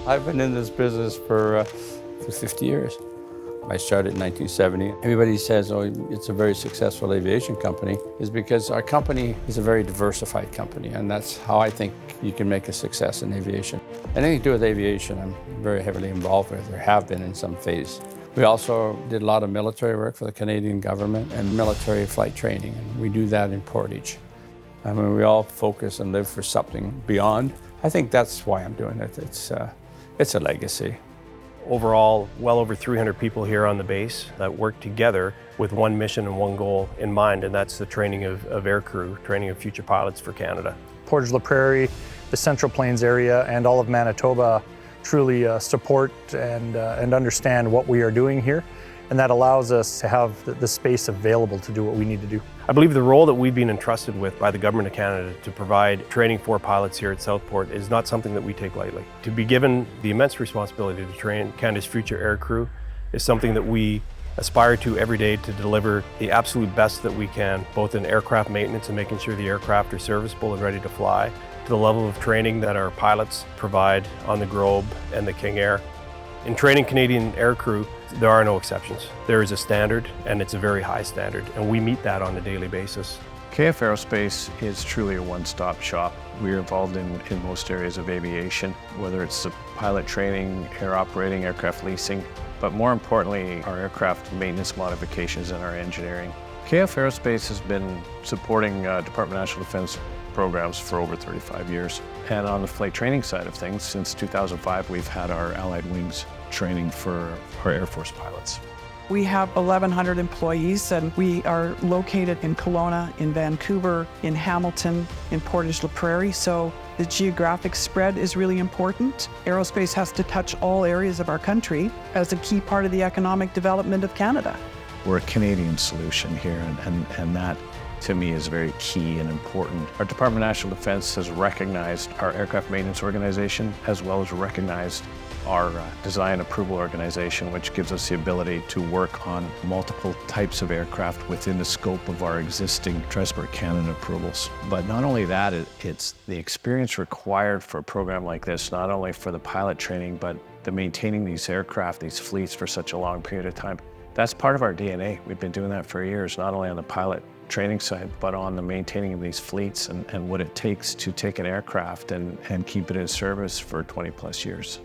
I've been in this business for 50 years. I started in 1970. Everybody says, oh, it's a very successful aviation company, is because our company is a very diversified company, and that's how I think you can make a success in aviation. Anything to do with aviation, I'm very heavily involved with, or have been in some phase. We also did a lot of military work for the Canadian government and military flight training, and we do that in Portage. I mean, we all focus and live for something beyond. I think that's why I'm doing it. It's a legacy. Overall, well over 300 people here on the base that work together with one mission and one goal in mind, and that's the training of aircrew, training of future pilots for Canada. Portage La Prairie, the Central Plains area, and all of Manitoba truly support and understand what we are doing here, and that allows us to have the space available to do what we need to do. I believe the role that we've been entrusted with by the Government of Canada to provide training for pilots here at Southport is not something that we take lightly. To be given the immense responsibility to train Canada's future aircrew is something that we aspire to every day, to deliver the absolute best that we can, both in aircraft maintenance and making sure the aircraft are serviceable and ready to fly, to the level of training that our pilots provide on the Globe and the King Air. In training Canadian aircrew, there are no exceptions. There is a standard, and it's a very high standard, and we meet that on a daily basis. KF Aerospace is truly a one-stop shop. We're involved in most areas of aviation, whether it's the pilot training, air operating, aircraft leasing, but more importantly, our aircraft maintenance modifications and our engineering. KF Aerospace has been supporting Department of National Defense programs for over 35 years. And on the flight training side of things, since 2005, we've had our Allied Wings training for our Air Force pilots. We have 1,100 employees, and we are located in Kelowna, in Vancouver, in Hamilton, in Portage La Prairie, so the geographic spread is really important. Aerospace has to touch all areas of our country as a key part of the economic development of Canada. We're a Canadian solution here, and that to me is very key and important. Our Department of National Defense has recognized our aircraft maintenance organization, as well as recognized our design approval organization, which gives us the ability to work on multiple types of aircraft within the scope of our existing Transport Canada approvals. But not only that, it's the experience required for a program like this, not only for the pilot training, but the maintaining these aircraft, these fleets for such a long period of time. That's part of our DNA. We've been doing that for years, not only on the pilot training side, but on the maintaining of these fleets and what it takes to take an aircraft and keep it in service for 20 plus years.